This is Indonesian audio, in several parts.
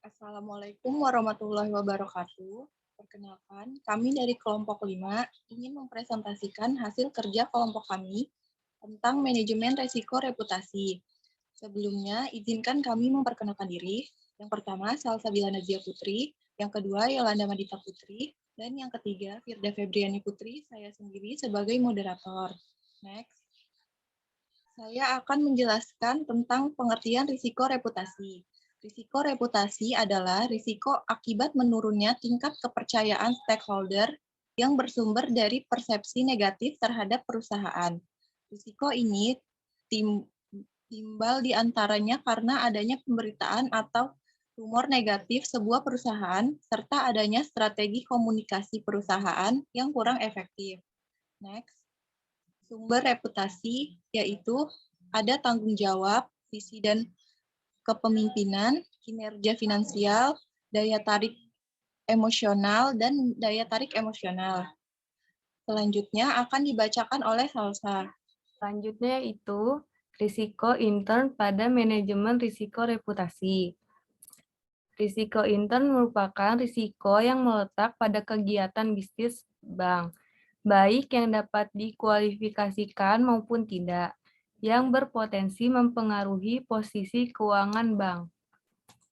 Assalamualaikum warahmatullahi wabarakatuh. Perkenalkan, kami dari kelompok 5 ingin mempresentasikan hasil kerja kelompok kami tentang manajemen resiko reputasi. Sebelumnya, izinkan kami memperkenalkan diri. Yang pertama, Salsabila Nazia Putri. Yang kedua, Yolanda Madita Putri. Dan yang ketiga, Firda Febriani Putri, saya sendiri sebagai moderator. Next. Saya akan menjelaskan tentang pengertian risiko reputasi. Risiko reputasi adalah risiko akibat menurunnya tingkat kepercayaan stakeholder yang bersumber dari persepsi negatif terhadap perusahaan. Risiko ini timbal diantaranya karena adanya pemberitaan atau rumor negatif sebuah perusahaan, serta adanya strategi komunikasi perusahaan yang kurang efektif. Next. Sumber reputasi yaitu ada tanggung jawab, visi dan kepemimpinan, kinerja finansial, daya tarik emosional, dan daya tarik emosional. Selanjutnya akan dibacakan oleh Salsa. Selanjutnya yaitu risiko intern pada manajemen risiko reputasi. Risiko intern merupakan risiko yang meletak pada kegiatan bisnis bank, baik yang dapat dikualifikasikan maupun tidak, yang berpotensi mempengaruhi posisi keuangan bank.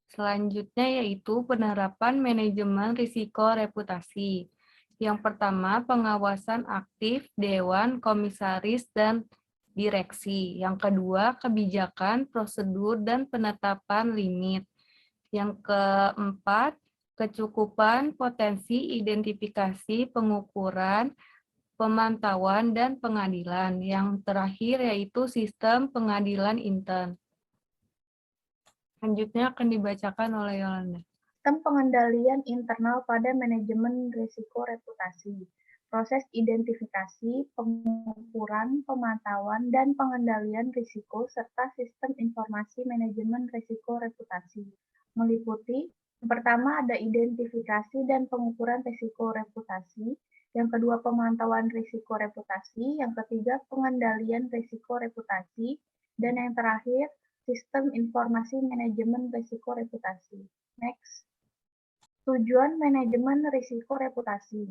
Selanjutnya yaitu penerapan manajemen risiko reputasi. Yang pertama, pengawasan aktif Dewan, Komisaris, dan Direksi. Yang kedua, kebijakan, prosedur, dan penetapan limit. Yang keempat, kecukupan, potensi, identifikasi, pengukuran, pemantauan, dan pengadilan. Yang terakhir yaitu sistem pengadilan intern. Selanjutnya akan dibacakan oleh Yolanda. Sistem pengendalian internal pada manajemen risiko reputasi. Proses identifikasi, pengukuran, pemantauan, dan pengendalian risiko, serta sistem informasi manajemen risiko reputasi. Meliputi, yang pertama ada identifikasi dan pengukuran risiko reputasi, yang kedua pemantauan risiko reputasi, yang ketiga pengendalian risiko reputasi, dan yang terakhir sistem informasi manajemen risiko reputasi. Next. Tujuan manajemen risiko reputasi.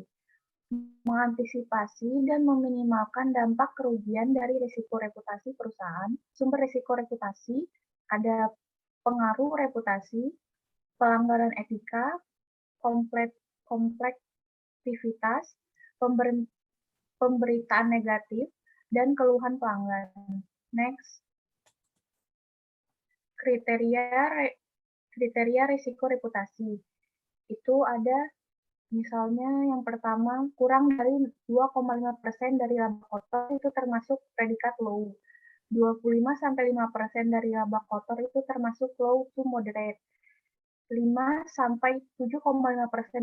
Mengantisipasi dan meminimalkan dampak kerugian dari risiko reputasi perusahaan. Sumber risiko reputasi ada pengaruh reputasi, pelanggaran etika, komplektivitas, pemberitaan negatif, dan keluhan pelanggan. Next. Kriteria risiko reputasi. Itu ada misalnya yang pertama kurang dari 2,5% dari laba kotor itu termasuk predikat low. 25-5% dari laba kotor itu termasuk low to moderate. 5-7,5%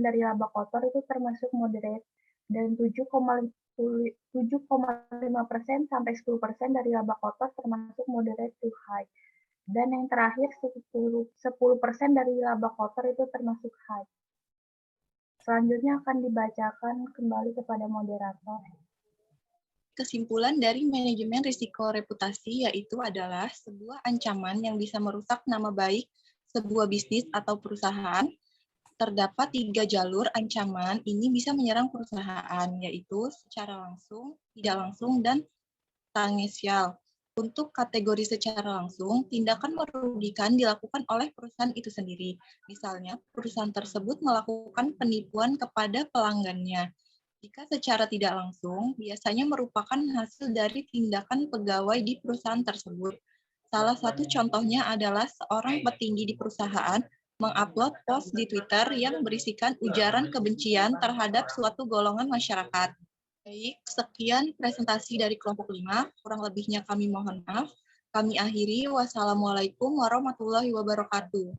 dari laba kotor itu termasuk moderate, dan 7,5% sampai 10% dari laba kotor termasuk moderate to high. Dan yang terakhir 10% dari laba kotor itu termasuk high. Selanjutnya akan dibacakan kembali kepada moderator. Kesimpulan dari manajemen risiko reputasi yaitu adalah sebuah ancaman yang bisa merusak nama baik sebuah bisnis atau perusahaan. Terdapat 3 jalur ancaman ini bisa menyerang perusahaan, yaitu secara langsung, tidak langsung, dan tangensial. Untuk kategori secara langsung, tindakan merugikan dilakukan oleh perusahaan itu sendiri. Misalnya, perusahaan tersebut melakukan penipuan kepada pelanggannya. Jika secara tidak langsung, biasanya merupakan hasil dari tindakan pegawai di perusahaan tersebut. Salah satu contohnya adalah seorang petinggi di perusahaan mengupload post di Twitter yang berisikan ujaran kebencian terhadap suatu golongan masyarakat. Baik, sekian presentasi dari kelompok 5. Kurang lebihnya kami mohon maaf. Kami akhiri. Wassalamualaikum warahmatullahi wabarakatuh.